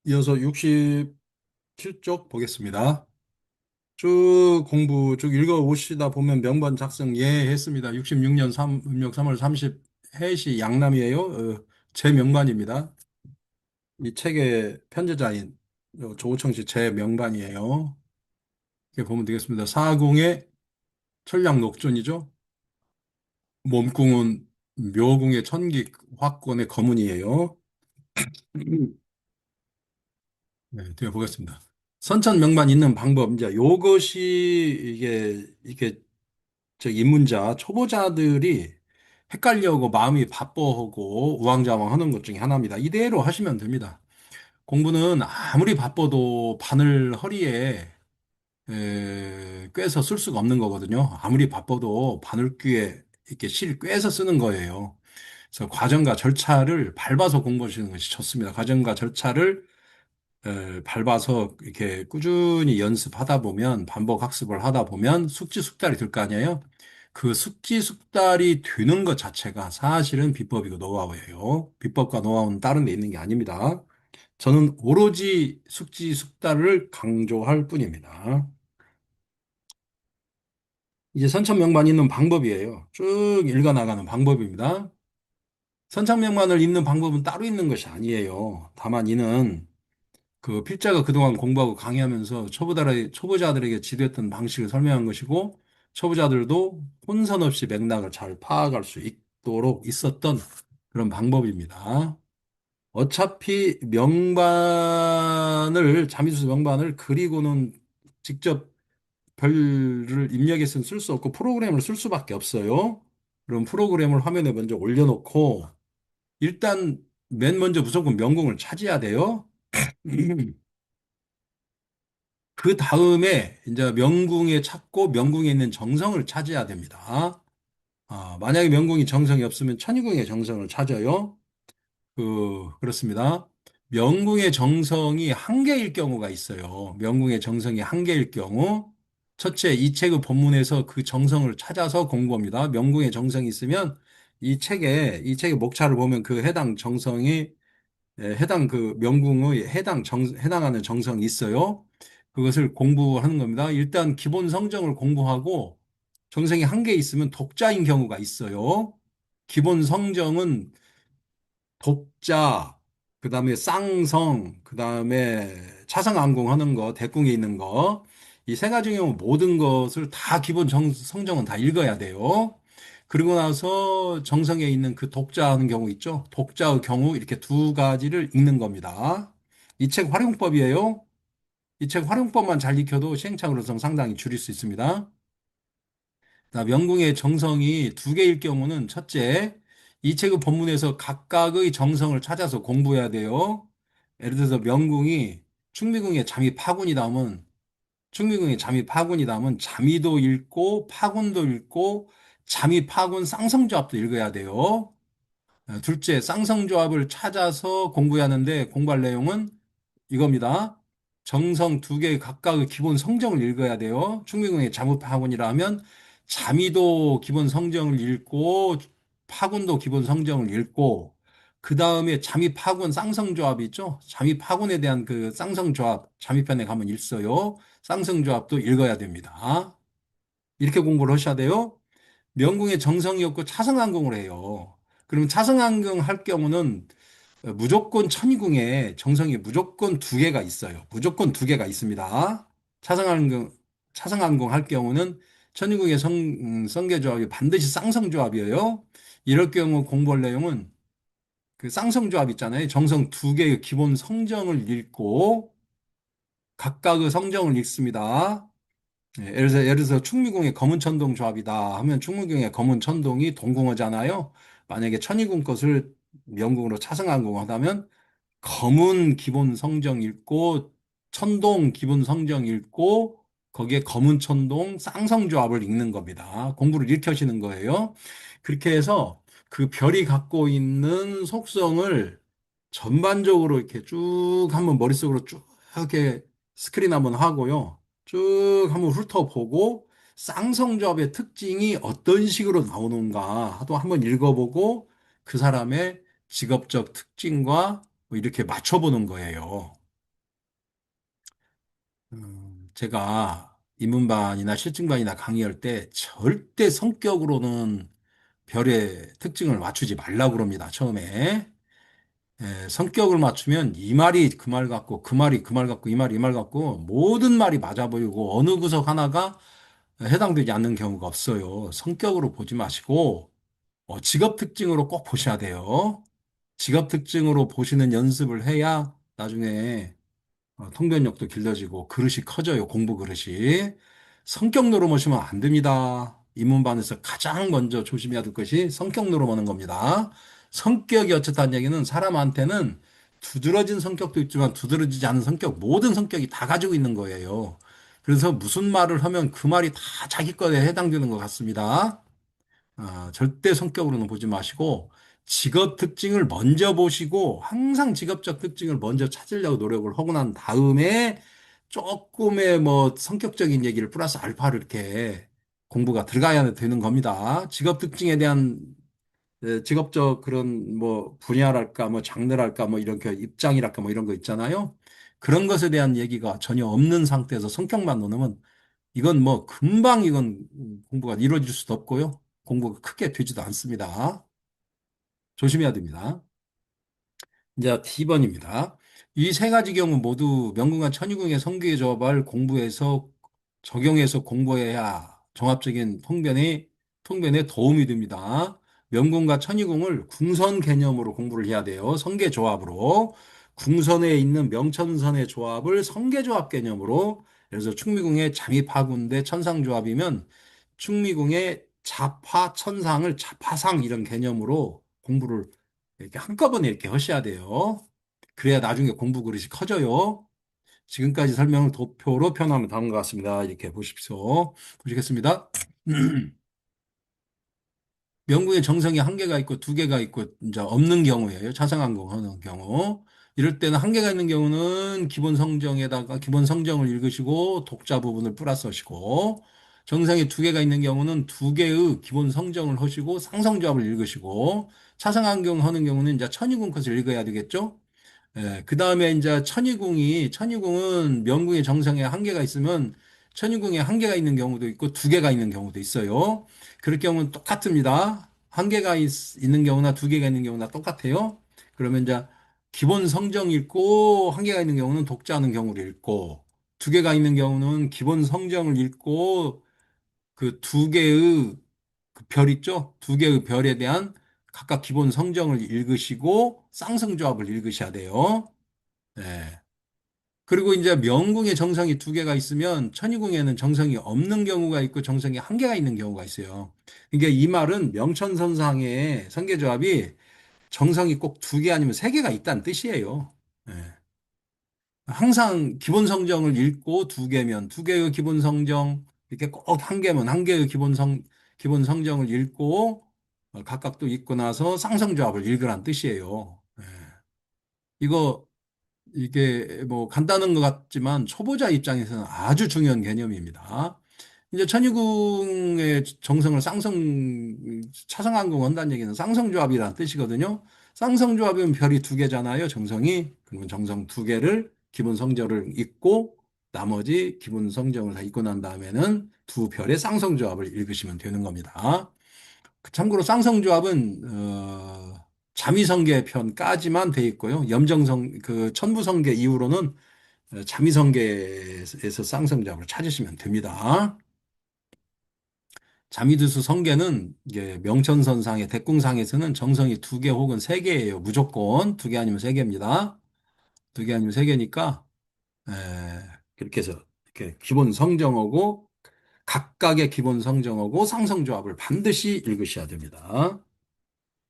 이어서 67쪽 보겠습니다. 쭉 공부 쭉 읽어오시다 보면 명번 작성 예 했습니다. 66년 음력 3월 30 해시 양남이에요. 제 명반입니다. 이 책의 편제자인 조우청 씨 제 명반이에요. 이렇게 보면 되겠습니다. 사공의 천량 녹존이죠. 몸궁은 묘궁의 천기 화권의 거문이에요. 네, 뒤에 보겠습니다. 선천명만 있는 방법, 이제 요것이 이게 저 입문자 초보자들이 헷갈려하고 마음이 바빠하고 우왕좌왕하는 것 중에 하나입니다. 이대로 하시면 됩니다. 공부는 아무리 바빠도 바늘 허리에 꿰서 쓸 수가 없는 거거든요. 아무리 바빠도 바늘귀에 이렇게 실 꿰서 쓰는 거예요. 그래서 과정과 절차를 밟아서 공부하시는 것이 좋습니다. 과정과 절차를 밟아서 이렇게 꾸준히 연습하다 보면 반복 학습을 하다 보면 숙지숙달이 될 거 아니에요. 그 숙지숙달이 되는 것 자체가 사실은 비법이고 노하우예요. 비법과 노하우는 다른 데 있는 게 아닙니다. 저는 오로지 숙지숙달을 강조할 뿐입니다. 이제 선천명만 읽는 방법이에요. 쭉 읽어나가는 방법입니다. 선천명만을 읽는 방법은 따로 있는 것이 아니에요. 다만 이는 그 필자가 그동안 공부하고 강의하면서 초보자들에게 지도했던 방식을 설명한 것이고, 초보자들도 혼선 없이 맥락을 잘 파악할 수 있도록 있었던 그런 방법입니다. 어차피 자미수 명반을 그리고는 직접 별을 입력해서는 쓸 수 없고 프로그램을 쓸 수밖에 없어요. 그럼 프로그램을 화면에 먼저 올려놓고, 일단 맨 먼저 무조건 명궁을 찾아야 돼요. 그 다음에 이제 명궁에 찾고 명궁에 있는 정성을 찾아야 됩니다. 만약에 명궁이 정성이 없으면 천이궁의 정성을 찾아요. 그렇습니다. 명궁의 정성이 한 개일 경우가 있어요. 명궁의 정성이 한 개일 경우. 첫째, 이 책의 본문에서 그 정성을 찾아서 공부합니다. 명궁의 정성이 있으면 이 책의 목차를 보면 그 해당 정성이 해당 그 명궁의 해당하는 정성이 있어요. 그것을 공부하는 겁니다. 일단 기본 성정을 공부하고 정성이 한 개 있으면 독자인 경우가 있어요. 기본 성정은 독자, 그 다음에 쌍성, 그 다음에 차성암공 하는 거, 대궁에 있는 거, 이 세 가지 경우 모든 것을 다 성정은 다 읽어야 돼요. 그리고 나서 정성에 있는 그 독자 하는 경우 있죠. 독자의 경우 이렇게 두 가지를 읽는 겁니다. 이 책 활용법이에요. 이 책 활용법만 잘 익혀도 시행착오성 상당히 줄일 수 있습니다. 자, 명궁의 정성이 두 개일 경우는 첫째, 이 책의 본문에서 각각의 정성을 찾아서 공부해야 돼요. 예를 들어서 충미궁에 잠이 파군이다 하면 잠이도 읽고 파군도 읽고 잠이 파군 쌍성조합도 읽어야 돼요. 둘째, 쌍성조합을 찾아서 공부해야 하는데 공부할 내용은 이겁니다. 정성 두 개 각각의 기본 성정을 읽어야 돼요. 충미궁의 잠입학원이라 하면 잠이도 기본 성정을 읽고 파군도 기본 성정을 읽고 그 다음에 잠입학원 쌍성조합이 있죠. 잠입학원에 대한 그 쌍성조합 잠입편에 가면 있어요. 쌍성조합도 읽어야 됩니다. 이렇게 공부를 하셔야 돼요. 명궁의 정성이 없고 차성안궁을 해요. 그러면 차성안궁 할 경우는 무조건 천이궁에 정성이 무조건 두 개가 있어요. 무조건 두 개가 있습니다. 차성안궁, 차성안궁 할 경우는 천이궁의 성계조합이 반드시 쌍성조합이에요. 이럴 경우 공부할 내용은 그 쌍성조합 있잖아요. 정성 두 개의 기본 성정을 읽고 각각의 성정을 읽습니다. 예를 들어서 충미궁의 검은천동 조합이다 하면 충미궁의 검은천동이 동궁어잖아요. 만약에 천이궁 것을 명궁으로 차성안궁 하다면 검은 기본 성정 읽고 천동 기본 성정 읽고 거기에 검은 천동 쌍성조합을 읽는 겁니다. 공부를 이렇게 하시는 거예요. 그렇게 해서 그 별이 갖고 있는 속성을 전반적으로 이렇게 쭉 한번 머릿속으로 쭉 이렇게 스크린 한번 하고요. 쭉 한번 훑어보고 쌍성조합의 특징이 어떤 식으로 나오는가 도 한번 읽어보고 그 사람의 직업적 특징과 뭐 이렇게 맞춰보는 거예요. 제가 인문반이나 실증반이나 강의할 때 절대 성격으로는 별의 특징을 맞추지 말라고 그럽니다. 처음에. 성격을 맞추면 이 말이 그 말 같고 그 말이 그 말 같고 이 말이 이 말 같고 모든 말이 맞아 보이고 어느 구석 하나가 해당되지 않는 경우가 없어요. 성격으로 보지 마시고 직업 특징으로 꼭 보셔야 돼요. 직업 특징으로 보시는 연습을 해야 나중에 통변력도 길러지고 그릇이 커져요. 공부 그릇이. 성격 노름하시면 안 됩니다. 입문반에서 가장 먼저 조심해야 될 것이 성격 노름하는 겁니다. 성격이 어쨌다는 얘기는 사람한테는 두드러진 성격도 있지만 두드러지지 않은 성격, 모든 성격이 다 가지고 있는 거예요. 그래서 무슨 말을 하면 그 말이 다 자기 거에 해당되는 것 같습니다. 절대 성격으로는 보지 마시고 직업 특징을 먼저 보시고 항상 직업적 특징을 먼저 찾으려고 노력을 하고 난 다음에 조금의 뭐 성격적인 얘기를 플러스 알파를 이렇게 공부가 들어가야 되는 겁니다. 직업 특징에 대한 직업적 그런 뭐 분야랄까 뭐 장르랄까 뭐 이런 그 입장이랄까 뭐 이런 거 있잖아요. 그런 것에 대한 얘기가 전혀 없는 상태에서 성격만 놓으면 이건 뭐 금방 이건 공부가 이루어질 수도 없고요. 공부가 크게 되지도 않습니다. 조심해야 됩니다. 이제 T번입니다. 이 세 가지 경우 모두 명궁과 천유궁의 성기의 조합을 공부해서 적용해서 공부해야 종합적인 통변에 도움이 됩니다. 명궁과 천유궁을 궁선 개념으로 공부를 해야 돼요. 성계 조합으로. 궁선에 있는 명천선의 조합을 성계 조합 개념으로. 그래서 충미궁의 잠입하군대 천상조합이면 충미궁의 자파 천상을 자파상 이런 개념으로 공부를 이렇게 한꺼번에 이렇게 하셔야 돼요. 그래야 나중에 공부 그릇이 커져요. 지금까지 설명을 도표로 표현하면 다음과 같습니다. 이렇게 보십시오. 보시겠습니다. 명궁의 정성이 한 개가 있고 두 개가 있고 이제 없는 경우예요. 차상항공 하는 경우. 이럴 때는 한 개가 있는 경우는 기본 성정에다가 기본 성정을 읽으시고 독자 부분을 플러스 하시고 정성이 두 개가 있는 경우는 두 개의 기본 성정을 하시고 상성조합을 읽으시고 차상항공 하는 경우는 이제 천유궁 컷을 읽어야 되겠죠. 그 다음에 이제 천유궁은 명궁의 정성에 한 개가 있으면 천유궁에 한 개가 있는 경우도 있고 두 개가 있는 경우도 있어요. 그럴 경우는 똑같습니다. 한 개가 있는 경우나 두 개가 있는 경우나 똑같아요. 그러면 이제 기본 성정 읽고 한 개가 있는 경우는 독자하는 경우를 읽고 두 개가 있는 경우는 기본 성정을 읽고 그 두 개의 그 별 있죠? 두 개의 별에 대한 각각 기본 성정을 읽으시고 쌍성조합을 읽으셔야 돼요. 네. 그리고 이제 명궁에 정성이 두 개가 있으면 천이궁에는 정성이 없는 경우가 있고 정성이 한 개가 있는 경우가 있어요. 그러니까 이 말은 명천선상의 성계조합이 정성이 꼭 두 개 아니면 세 개가 있다는 뜻이에요. 네. 항상 기본 성정을 읽고 두 개면 두 개의 기본 성정, 이렇게 꼭 한 개면 한 개의 기본 성정을 읽고 각각 또 읽고 나서 쌍성조합을 읽으란 뜻이에요. 네. 이거 이게 뭐 간단한 것 같지만 초보자 입장에서는 아주 중요한 개념입니다. 이제 천유궁의 정성을 차성항공 한다는 얘기는 쌍성조합이라는 뜻이거든요. 쌍성조합이면 별이 두 개잖아요. 정성이. 그러면 정성 두 개를 기본 성절을 읽고 나머지 기본 성정을 다 읽고 난 다음에는 두 별의 쌍성조합을 읽으시면 되는 겁니다. 참고로 쌍성조합은 자미성계 편까지만 돼 있고요. 염정성 그 천부성계 이후로는 자미성계에서 쌍성조합을 찾으시면 됩니다. 자미두수 성계는 이게 명천선상의 대궁상에서는 정성이 두 개 혹은 세 개예요. 무조건 두 개 아니면 세 개입니다. 두 개 아니면 세 개니까 에, 그렇게 해서 이렇게 기본 성정하고 각각의 기본 성정하고 쌍성조합을 반드시 읽으셔야 됩니다.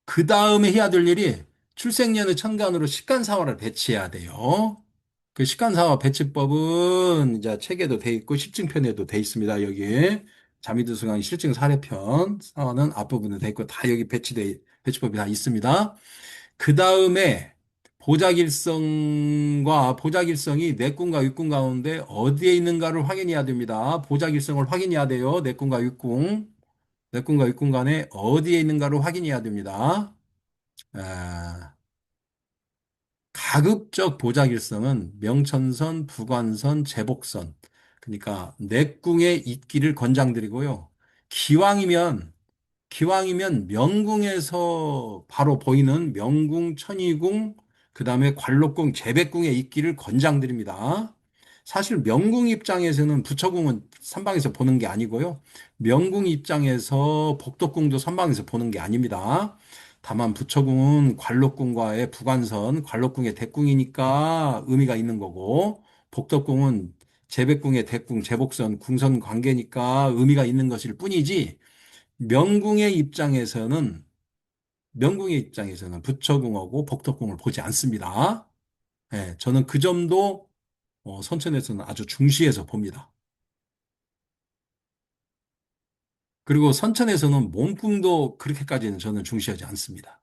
그 다음에 해야 될 일이 출생년의 천간으로 식간사화를 배치해야 돼요. 그 식간사화 배치법은 이제 책에도 돼 있고 십증편에도 돼 있습니다. 여기 자미두수강 실증 사례편 사화는 앞부분에 돼 있고 다 여기 배치법이 다 있습니다. 그 다음에 보자길성이 내궁과 육궁 가운데 어디에 있는가를 확인해야 됩니다. 보자길성을 확인해야 돼요. 내궁과 육궁 간에 어디에 있는가를 확인해야 됩니다. 아, 가급적 보자길성은 명천선, 부관선, 제복선. 그러니까 내궁의 있기를 권장드리고요. 기왕이면 명궁에서 바로 보이는 명궁, 천이궁, 그다음에 관록궁, 재백궁에 있기를 권장드립니다. 사실 명궁 입장에서는 부처궁은 선방에서 보는 게 아니고요. 명궁 입장에서 복덕궁도 선방에서 보는 게 아닙니다. 다만 부처궁은 관록궁과의 부관선, 관록궁의 대궁이니까 의미가 있는 거고, 복덕궁은 재백궁의 대궁, 재복선, 궁선 관계니까 의미가 있는 것일 뿐이지, 명궁의 입장에서는 명궁의 입장에서는 부처궁하고 복덕궁을 보지 않습니다. 예, 저는 그 점도 선천에서는 아주 중시해서 봅니다. 그리고 선천에서는 몸궁도 그렇게까지는 저는 중시하지 않습니다.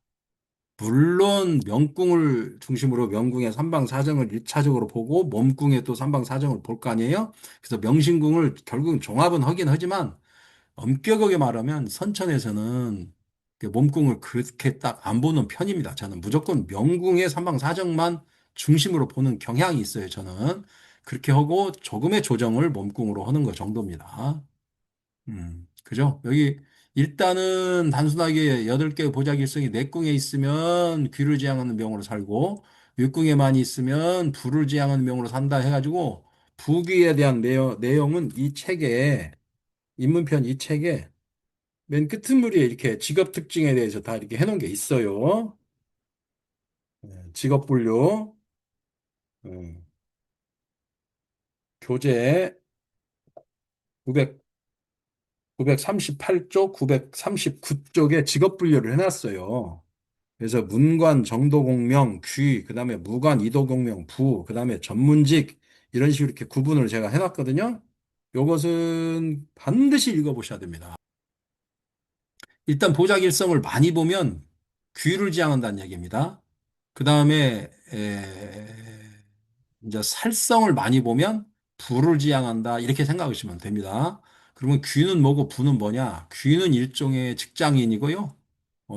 물론 명궁을 중심으로 명궁의 삼방사정을 일차적으로 보고 몸궁의 또 삼방사정을 볼 거 아니에요? 그래서 명신궁을 결국은 종합은 하긴 하지만 엄격하게 말하면 선천에서는 그 몸궁을 그렇게 딱 안 보는 편입니다. 저는 무조건 명궁의 삼방사정만 중심으로 보는 경향이 있어요. 저는 그렇게 하고 조금의 조정을 몸궁으로 하는 것 정도입니다. 그죠? 여기 일단은 단순하게 8개 보자길성이 내궁에 있으면 귀를 지향하는 명으로 살고 육궁에만 있으면 불을 지향하는 명으로 산다 해가지고 부귀에 대한 내용은 이 책에 입문편 이 책에 맨 끝머리에 이렇게 직업 특징에 대해서 다 이렇게 해놓은 게 있어요. 직업 분류, 음, 교재 900, 938쪽, 939쪽에 직업 분류를 해놨어요. 그래서 문관, 정도공명, 귀, 그다음에 무관, 이도공명, 부, 그다음에 전문직 이런 식으로 이렇게 구분을 제가 해놨거든요. 요것은 반드시 읽어보셔야 됩니다. 일단 보자길성을 많이 보면 귀를 지향한다는 얘기입니다. 그다음에 이제 살성을 많이 보면 부를 지향한다 이렇게 생각하시면 됩니다. 그러면 귀는 뭐고 부는 뭐냐? 귀는 일종의 직장인이고요.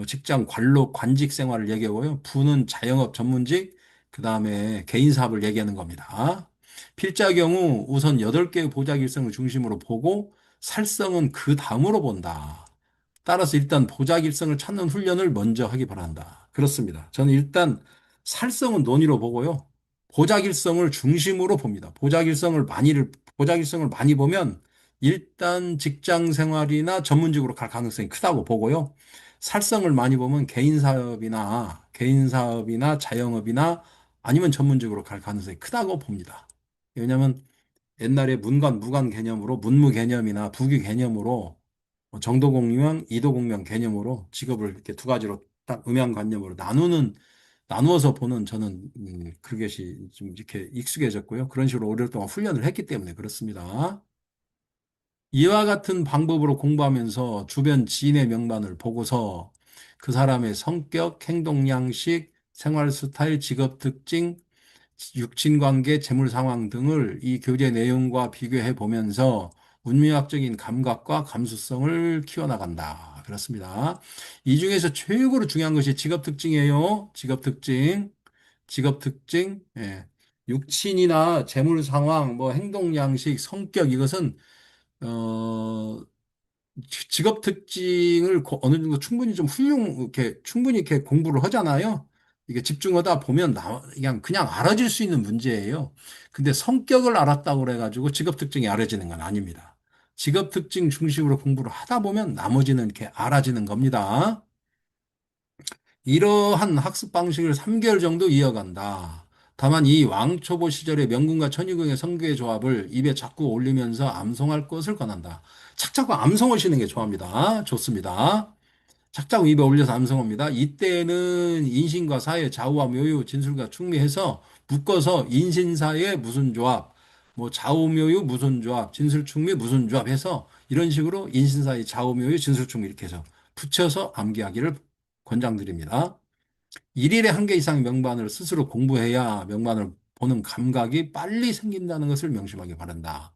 직장 관록 관직 생활을 얘기하고요. 부는 자영업 전문직, 그다음에 개인 사업을 얘기하는 겁니다. 필자 경우 우선 8개의 보자길성을 중심으로 보고 살성은 그 다음으로 본다. 따라서 일단 보자길성을 찾는 훈련을 먼저 하기 바란다. 그렇습니다. 저는 일단 살성은 논의로 보고요. 보자길성을 중심으로 봅니다. 보자길성을 많이 보면 일단 직장 생활이나 전문직으로 갈 가능성이 크다고 보고요. 살성을 많이 보면 개인 사업이나 자영업이나 아니면 전문직으로 갈 가능성이 크다고 봅니다. 왜냐하면 옛날에 문관, 무관 개념으로 문무 개념이나 부귀 개념으로 정도공명, 이도공명 개념으로 직업을 이렇게 두 가지로 딱 음양관념으로 나누어서 보는 저는 그것이 좀 이렇게 익숙해졌고요. 그런 식으로 오랫동안 훈련을 했기 때문에 그렇습니다. 이와 같은 방법으로 공부하면서 주변 지인의 명반을 보고서 그 사람의 성격, 행동 양식, 생활 스타일, 직업 특징, 육친 관계, 재물 상황 등을 이 교재 내용과 비교해 보면서 운명학적인 감각과 감수성을 키워나간다. 그렇습니다. 이 중에서 최고로 중요한 것이 직업 특징이에요. 직업 특징. 직업 특징. 예. 육친이나 재물 상황, 뭐 행동 양식, 성격 이것은 직업 특징을 어느 정도 충분히 좀 이렇게 충분히 이렇게 공부를 하잖아요. 이게 집중하다 보면 그냥 알아질 수 있는 문제예요. 근데 성격을 알았다고 그래가지고 직업 특징이 알아지는 건 아닙니다. 직업 특징 중심으로 공부를 하다 보면 나머지는 이렇게 알아지는 겁니다. 이러한 학습 방식을 3개월 정도 이어간다. 다만 이 왕초보 시절의 명궁과 천유궁의 성교의 조합을 입에 자꾸 올리면서 암송할 것을 권한다. 착자고 암송하시는 게 좋아합니다. 좋습니다. 착자고 입에 올려서 암송합니다. 이때는 인신과 사의, 좌우와 묘유, 진술과 충미해서 묶어서 인신사의 무슨 조합, 뭐 좌우묘유 무슨 조합, 진술충미 무슨 조합 해서 이런 식으로 인신사의 좌우묘유, 진술충미 이렇게 해서 붙여서 암기하기를 권장드립니다. 일일에 한 개 이상 명반을 스스로 공부해야 명반을 보는 감각이 빨리 생긴다는 것을 명심하기 바란다.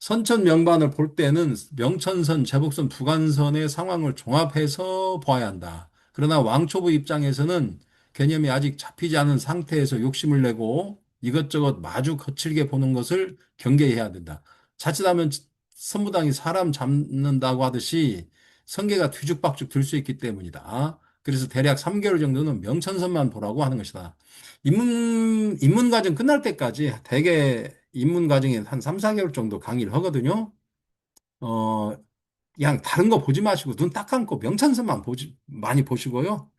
선천 명반을 볼 때는 명천선, 재복선, 부관선의 상황을 종합해서 보아야 한다. 그러나 왕초보 입장에서는 개념이 아직 잡히지 않은 상태에서 욕심을 내고 이것저것 마주 거칠게 보는 것을 경계해야 된다. 자칫하면 선무당이 사람 잡는다고 하듯이 성게가 뒤죽박죽 들 수 있기 때문이다. 그래서 대략 3개월 정도는 명천선만 보라고 하는 것이다. 입문 과정 끝날 때까지 대개 입문 과정에 한 3, 4개월 정도 강의를 하거든요. 어, 그냥 다른 거 보지 마시고 눈 딱 감고 명천선만 많이 보시고요.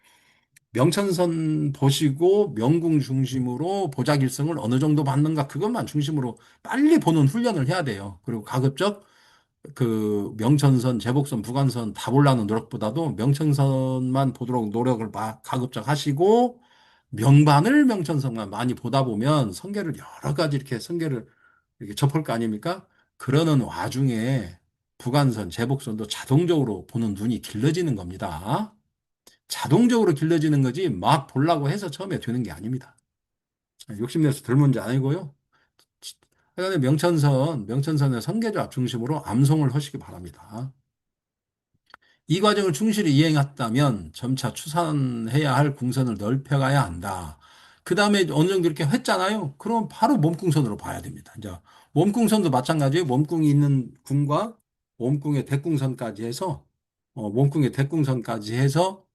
명천선 보시고 명궁 중심으로 보자길성을 어느 정도 받는가 그것만 중심으로 빨리 보는 훈련을 해야 돼요. 그리고 가급적 그 명천선, 제복선, 부관선 다 보려는 노력보다도 명천선만 보도록 노력을 가급적 하시고 명반을 명천선만 많이 보다 보면 성게를 여러 가지 이렇게 성게를 이렇게 접할 거 아닙니까? 그러는 와중에 부관선, 제복선도 자동적으로 보는 눈이 길러지는 겁니다. 자동적으로 길러지는 거지 막 보려고 해서 처음에 되는 게 아닙니다. 욕심내서 들 문제 아니고요. 하여간에 명천선의 성계조합 중심으로 암송을 하시기 바랍니다. 이 과정을 충실히 이행했다면 점차 추산해야 할 궁선을 넓혀가야 한다. 그 다음에 어느 정도 이렇게 했잖아요. 그럼 바로 몸궁선으로 봐야 됩니다. 이제 몸궁선도 마찬가지예요. 몸궁이 있는 궁과 몸궁의 대궁선까지 해서 몸궁의 대궁선까지 해서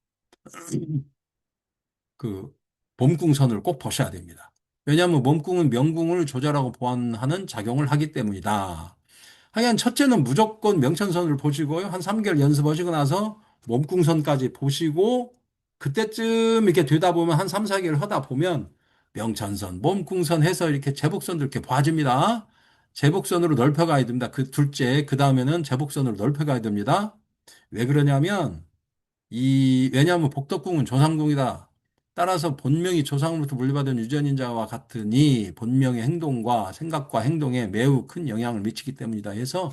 그 몸궁선을 꼭 보셔야 됩니다. 왜냐하면 몸궁은 명궁을 조절하고 보완하는 작용을 하기 때문이다. 하여간 첫째는 무조건 명천선을 보시고요. 한 3개월 연습하시고 나서 몸궁선까지 보시고 그때쯤 이렇게 되다 보면 한 3, 4개월 하다 보면 명천선, 몸궁선 해서 이렇게 제복선도 이렇게 봐집니다. 제복선으로 넓혀가야 됩니다. 그 둘째, 그 다음에는 제복선으로 넓혀가야 됩니다. 왜 그러냐면 왜냐하면 복덕궁은 조상궁이다. 따라서 본명이 조상으로부터 물려받은 유전인자와 같으니 본명의 행동과 생각과 행동에 매우 큰 영향을 미치기 때문이다 해서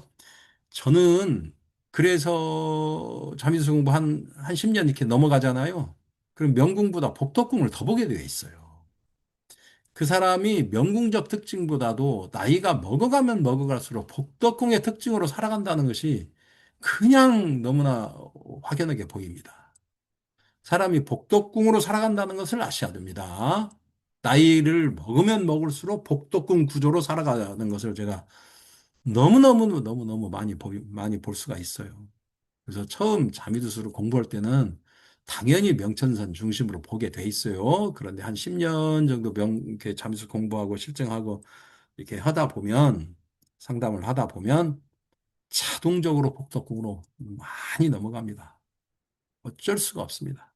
저는 그래서 잠수수 공부 한 10년 이렇게 넘어가잖아요. 그럼 명궁보다 복덕궁을 더 보게 되어 있어요. 그 사람이 명궁적 특징보다도 나이가 먹어가면 먹어갈수록 복덕궁의 특징으로 살아간다는 것이 그냥 너무나 확연하게 보입니다. 사람이 복덕궁으로 살아간다는 것을 아셔야 됩니다. 나이를 먹으면 먹을수록 복덕궁 구조로 살아가는 것을 제가 너무너무 많이 볼 수가 있어요. 그래서 처음 자미두수를 공부할 때는 당연히 명천선 중심으로 보게 돼 있어요. 그런데 한 10년 정도 이렇게 자미수 공부하고 실증하고 이렇게 하다 보면 상담을 하다 보면 자동적으로 복덕궁으로 많이 넘어갑니다. 어쩔 수가 없습니다.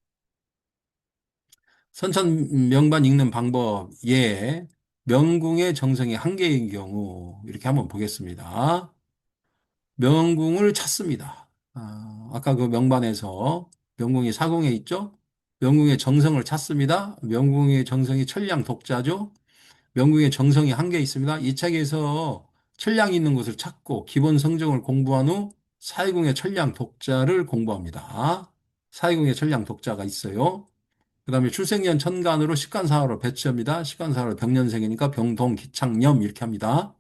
선천 명반 읽는 방법, 예. 명궁의 정성이 한 개인 경우, 이렇게 한번 보겠습니다. 명궁을 찾습니다. 아까 그 명반에서 명궁이 사궁에 있죠? 명궁의 정성을 찾습니다. 명궁의 정성이 천량 독자죠? 명궁의 정성이 한 개 있습니다. 이 책에서 천량이 있는 곳을 찾고 기본 성정을 공부한 후 사이궁의 천량 독자를 공부합니다. 사이궁의 천량 독자가 있어요. 그다음에 출생년 천간으로 식관사화로 배치합니다. 식관사화로 병년생이니까 병동 기창염 이렇게 합니다.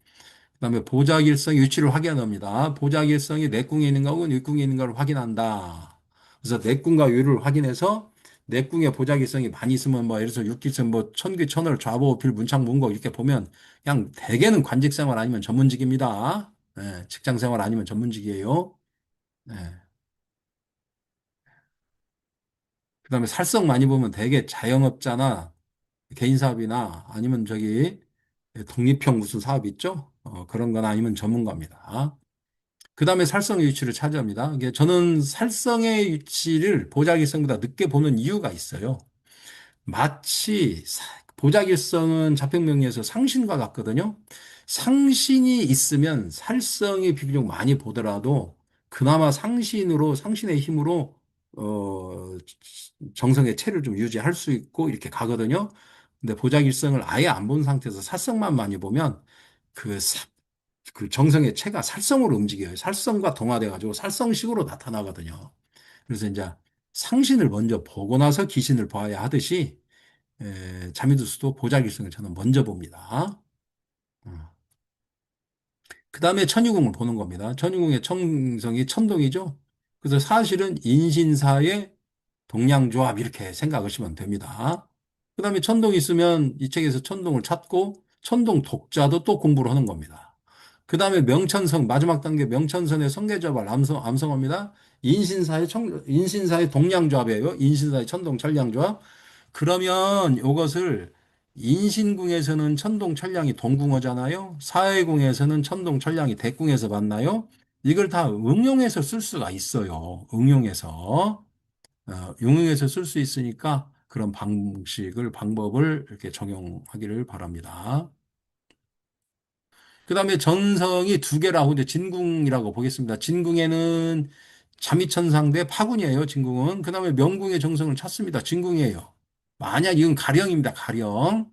그다음에 보자길성 위치를 확인합니다. 보자길성이 내궁에 있는가 혹은 윗궁에 있는가를 확인한다. 그래서 내궁과 위를 확인해서 내궁에 보자길성이 많이 있으면 뭐 예를 들어서 육길성 뭐 천귀 천월 좌보 필 문창 문곡 이렇게 보면 그냥 대개는 관직생활 아니면 전문직입니다. 예, 직장생활 아니면 전문직이에요. 예. 그다음에 살성 많이 보면 대개 자영업자나 개인 사업이나 아니면 독립형 무슨 사업 있죠? 그런 거나 아니면 전문가입니다. 그 다음에 살성의 위치를 차지합니다. 이게 저는 살성의 위치를 보자기성보다 늦게 보는 이유가 있어요. 마치 보자기성은 자평명리에서 상신과 같거든요. 상신이 있으면 살성이 비교적 많이 보더라도 그나마 상신의 힘으로 정성의 체를 좀 유지할 수 있고 이렇게 가거든요. 근데 보자기성을 아예 안 본 상태에서 살성만 많이 보면 그 그 정성의 체가 살성으로 움직여요. 살성과 동화돼가지고 살성식으로 나타나거든요. 그래서 이제 상신을 먼저 보고 나서 기신을 봐야 하듯이 자미두수도 보자기성을 저는 먼저 봅니다. 그 다음에 천유궁을 보는 겁니다. 천유궁의 청성이 천동이죠. 그래서 사실은 인신사의 동량조합 이렇게 생각하시면 됩니다. 그다음에 천동이 있으면 이 책에서 천동을 찾고 천동 독자도 또 공부를 하는 겁니다. 그다음에 명천성 마지막 단계 명천선의 성계조합을 암성합니다. 인신사의 동량조합이에요. 인신사의 천동 천량조합. 그러면 이것을 인신궁에서는 천동 천량이 동궁어잖아요. 사회궁에서는 천동 천량이 대궁에서 만나요. 이걸 다 응용해서 쓸 수가 있어요. 응용해서 쓸 수 있으니까 그런 방법을 이렇게 적용하기를 바랍니다. 그 다음에 전성이 두 개라고 이제 진궁이라고 보겠습니다. 진궁에는 자미천상 대 파군이에요. 진궁은. 그 다음에 명궁의 정성을 찾습니다. 진궁이에요. 만약 이건 가령입니다. 가령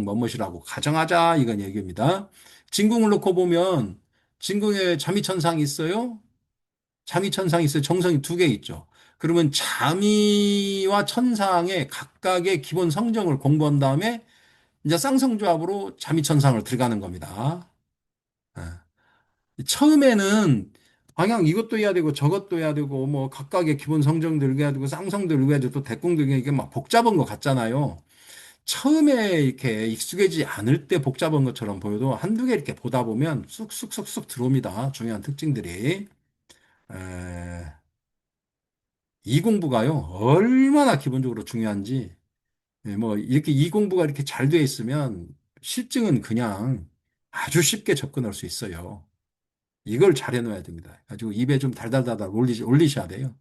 뭐뭇이라고 가정하자 이건 얘기입니다. 진궁을 놓고 보면 진궁에 자미천상이 있어요. 자미천상이 있어요. 정성이 두 개 있죠. 그러면 자미와 천상의 각각의 기본 성정을 공부한 다음에 이제 쌍성조합으로 자미천상을 들어가는 겁니다. 예. 처음에는 방향 이것도 해야 되고 저것도 해야 되고 뭐 각각의 기본 성정들 해야 되고 쌍성들 해야 되고 또 대궁들 이게 막 복잡한 것 같잖아요. 처음에 이렇게 익숙해지지 않을 때 복잡한 것처럼 보여도 한두 개 이렇게 보다 보면 쑥쑥쑥쑥 들어옵니다. 중요한 특징들이. 에, 이 공부가요, 얼마나 기본적으로 중요한지, 뭐, 이렇게 이 공부가 이렇게 잘 돼 있으면 실증은 그냥 아주 쉽게 접근할 수 있어요. 이걸 잘 해놓아야 됩니다. 가지고 입에 좀 달달달달 올리셔야 돼요.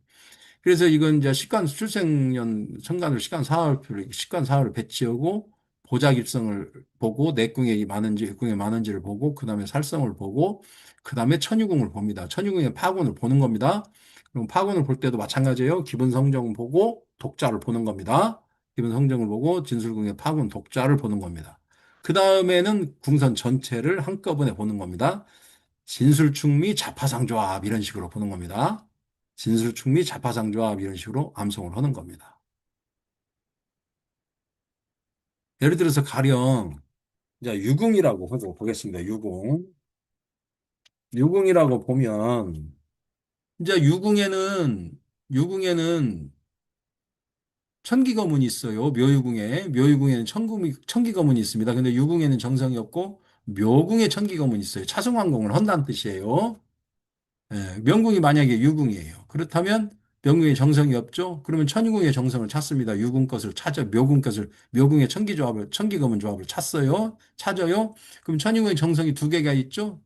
그래서 이건 이제 식간 출생년 천간을 식간 사활을 배치하고 보자깁성을 보고 내궁에 많은지 육궁에 많은지를 보고 그다음에 살성을 보고 그다음에 천유궁을 봅니다. 천유궁의 파군을 보는 겁니다. 그럼 파군을 볼 때도 마찬가지예요. 기본 성정 보고 독자를 보는 겁니다. 기본 성정을 보고 진술궁의 파군 독자를 보는 겁니다. 그다음에는 궁선 전체를 한꺼번에 보는 겁니다. 진술충미 자파상조합 이런 식으로 보는 겁니다. 진술충미 자파상조합 이런 식으로 암송을 하는 겁니다. 예를 들어서 가령 이제 유궁이라고 하고 보겠습니다. 유궁이라고 보면 이제 유궁에는 천기거문이 있어요. 묘유궁에는 천기거문이 있습니다. 근데 유궁에는 정성이 없고 묘궁에 천기거문이 있어요. 차승환공을 한다는 뜻이에요. 예, 명궁이 만약에 유궁이에요. 그렇다면 명궁에 정성이 없죠? 그러면 천유궁의 정성을 찾습니다. 유궁 것을 찾아 묘궁의 천기검은 조합을 찾아요. 그럼 천유궁의 정성이 두 개가 있죠?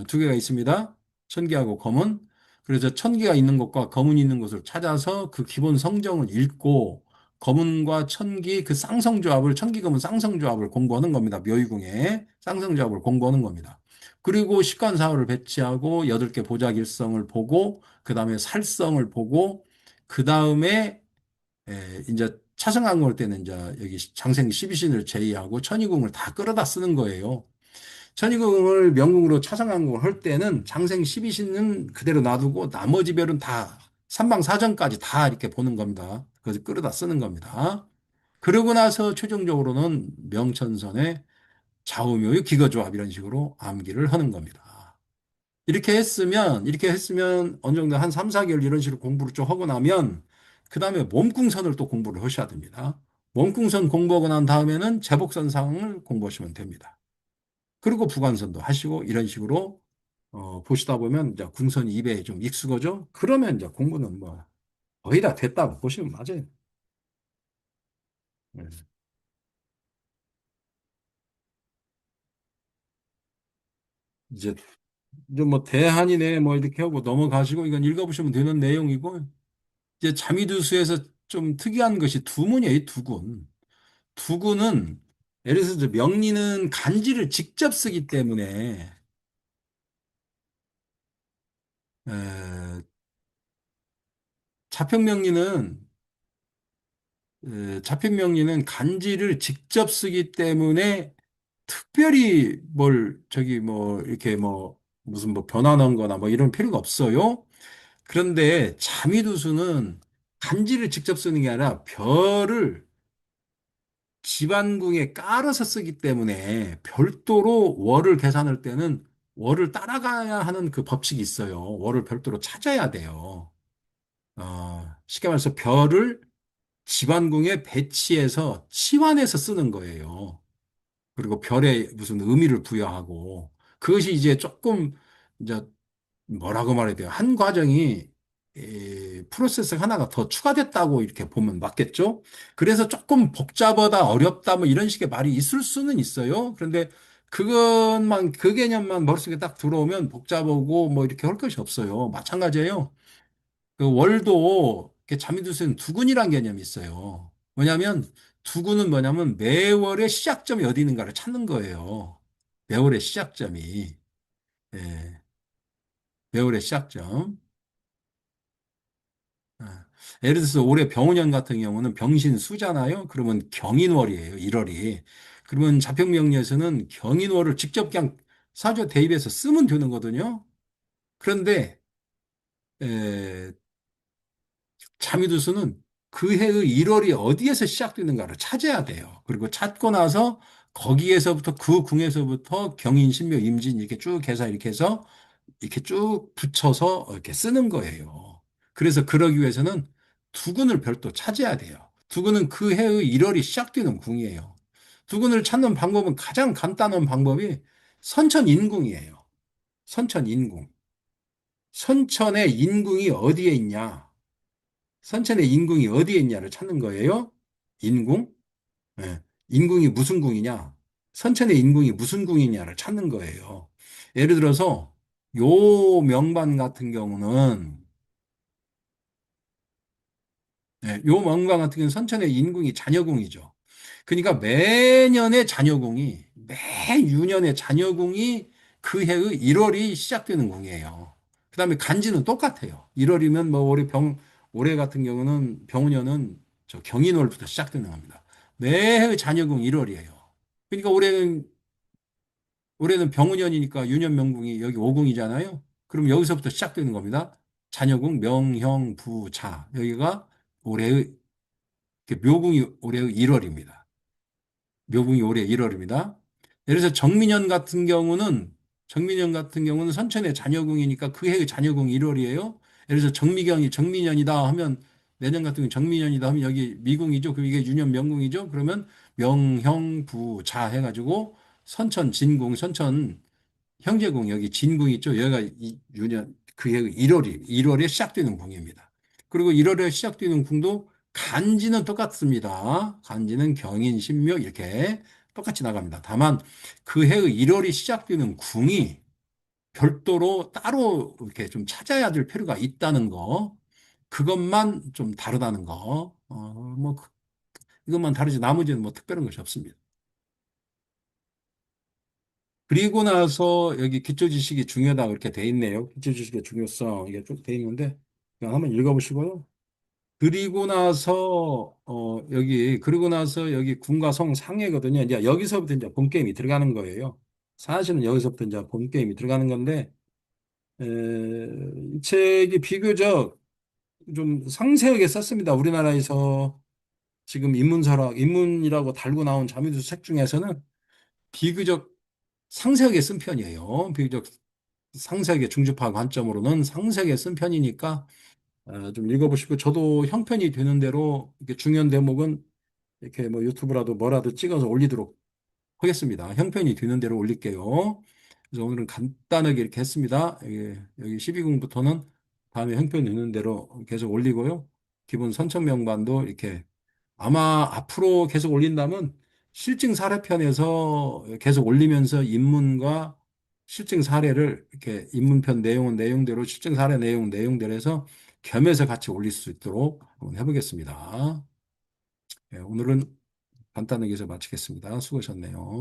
두 개가 있습니다. 천기하고 검은. 그래서 천기가 있는 곳과 검은이 있는 곳을 찾아서 그 기본 성정을 읽고 검은과 천기 그 쌍성조합을 천기검은 쌍성조합을 공부하는 겁니다. 묘의궁에 쌍성조합을 공부하는 겁니다. 그리고 식관사화를 배치하고 8개 보자길성을 보고 그다음에 살성을 보고 그다음에 이제 차승항 올 때는 이제 여기 장생 12신을 제의하고 천이궁을 다 끌어다 쓰는 거예요. 천이궁을 명궁으로 차상항공을 할 때는 장생 12신은 그대로 놔두고 나머지 별은 다 삼방사전까지 다 이렇게 보는 겁니다. 그래서 끌어다 쓰는 겁니다. 그러고 나서 최종적으로는 명천선의 좌우묘의 기거조합 이런 식으로 암기를 하는 겁니다. 이렇게 했으면 어느 정도 한 3, 4개월 이런 식으로 공부를 좀 하고 나면 그 다음에 몸궁선을 또 공부를 하셔야 됩니다. 몸궁선 공부하고 난 다음에는 제복선상을 공부하시면 됩니다. 그리고 부관선도 하시고 이런 식으로 보시다 보면 이제 궁선 입에 좀 익숙하죠? 그러면 이제 공부는 뭐 거의 다 됐다고 보시면 맞아요. 네. 이제 뭐 대한이네 뭐 이렇게 하고 넘어가시고 이건 읽어보시면 되는 내용이고 이제 자미두수에서 좀 특이한 것이 두문이에요. 두군. 두군은 예를 들어서 명리는 간지를 직접 쓰기 때문에 에, 자평명리는 자평명리는 간지를 직접 쓰기 때문에 특별히 저기 이렇게 무슨 변화 넣은 거나 이런 필요가 없어요. 그런데 자미두수는 간지를 직접 쓰는 게 아니라 별을 집안궁에 깔아서 쓰기 때문에 별도로 월을 계산할 때는 월을 따라가야 하는 그 법칙이 있어요. 월을 별도로 찾아야 돼요. 쉽게 말해서 별을 지반궁에 배치해서 치환해서 쓰는 거예요. 그리고 별에 무슨 의미를 부여하고 그것이 이제 조금 이제 뭐라고 말해야 돼요? 한 과정이 프로세스 하나가 더 추가됐다고 이렇게 보면 맞겠죠? 그래서 조금 복잡하다, 어렵다, 뭐 이런 식의 말이 있을 수는 있어요. 그런데 그것만, 그 개념만 머릿속에 딱 들어오면 복잡하고 뭐 이렇게 할 것이 없어요. 마찬가지예요. 그 월도 이렇게 자미두수는 두근이란 개념이 있어요. 뭐냐면 두근은 뭐냐면 매월의 시작점이 어디 있는가를 찾는 거예요. 매월의 시작점이. 예, 매월의 시작점. 아, 예를 들어서 올해 병원년 같은 경우는 병신수잖아요. 그러면 경인월이에요. 1월이. 그러면 자평명리에서는 경인월을 직접 그냥 사주 대입해서 쓰면 되는 거거든요. 그런데 에, 자미두수는 그 해의 1월이 어디에서 시작되는가를 찾아야 돼요. 그리고 찾고 나서 거기에서부터 그 궁에서부터 경인, 신묘, 임진 이렇게 쭉 해서 이렇게 해서 이렇게 쭉 붙여서 이렇게 쓰는 거예요. 그래서 그러기 위해서는 두근을 별도 찾아야 돼요. 두근은 그 해의 1월이 시작되는 궁이에요. 두근을 찾는 방법은 가장 간단한 방법이 선천인궁이에요. 선천인궁. 선천의 인궁이 어디에 있냐? 선천의 인궁이 어디에 있냐를 찾는 거예요. 인궁? 예. 인궁이 무슨 궁이냐? 선천의 인궁이 무슨 궁이냐를 찾는 거예요. 예를 들어서 요 명반 같은 경우는 요 명반 같은 경우는 선천의 인궁이 자녀궁이죠. 그러니까 매년의 자녀궁이 매유년의 자녀궁이 그 해의 1월이 시작되는 궁이에요. 그다음에 간지는 똑같아요. 1월이면 뭐 올해 같은 경우는 병우년은 저 경인월부터 시작되는 겁니다. 매해 자녀궁 1월이에요. 그러니까 올해는 병우년이니까 유년명궁이 여기 오궁이잖아요. 그럼 여기서부터 시작되는 겁니다. 자녀궁 명형부자 여기가 올해의 묘궁이 올해의 1월입니다. 묘궁이 올해 1월입니다. 예를 들어서 정민년 같은 경우는 선천의 자녀궁이니까 그 해의 자녀궁 1월이에요. 예를 들어서 정미경이 정민년이다 하면 내년 같은 경우 정민년이다 하면 여기 미궁이죠. 그럼 이게 유년 명궁이죠. 그러면 명형부자 해가지고 선천 진궁 선천 형제궁 여기 진궁 있죠. 여기가 유년 그해 1월에 시작되는 궁입니다. 그리고 1월에 시작되는 궁도 간지는 똑같습니다. 간지는 경인, 신묘 이렇게 똑같이 나갑니다. 다만 그 해의 1월이 시작되는 궁이 별도로 따로 이렇게 좀 찾아야 될 필요가 있다는 거. 그것만 좀 다르다는 거. 뭐 이것만 다르지 나머지는 뭐 특별한 것이 없습니다. 그리고 나서 여기 기초 지식이 중요하다 그렇게 돼 있네요. 기초 지식의 중요성 이게 쭉 돼 있는데 그냥 한번 읽어보시고요. 그리고 나서 여기 군과 성 상해거든요. 이제 여기서부터 이제 본 게임이 들어가는 거예요. 사실은 여기서부터 이제 본 게임이 들어가는 건데 이 책이 비교적 좀 상세하게 썼습니다. 우리나라에서 지금 인문이라고 달고 나온 자미두 책 중에서는 비교적 상세하게 쓴 편이에요. 비교적 상세하게 중주파 관점으로는 상세하게 쓴 편이니까 좀 읽어보시고 저도 형편이 되는 대로 이렇게 중요한 대목은 이렇게 뭐 유튜브라도 뭐라도 찍어서 올리도록 하겠습니다. 형편이 되는 대로 올릴게요. 그래서 오늘은 간단하게 이렇게 했습니다. 여기 12궁부터는 다음에 형편 되는 대로 계속 올리고요. 기본 선천명반도 이렇게 아마 앞으로 계속 올린다면 실증 사례편에서 계속 올리면서 인문과 실증 사례를 이렇게 인문편 내용은 내용대로 실증 사례 내용은 내용대로 해서 겸해서 같이 올릴 수 있도록 한번 해보겠습니다. 오늘은 간단하게 해서 마치겠습니다. 수고하셨네요.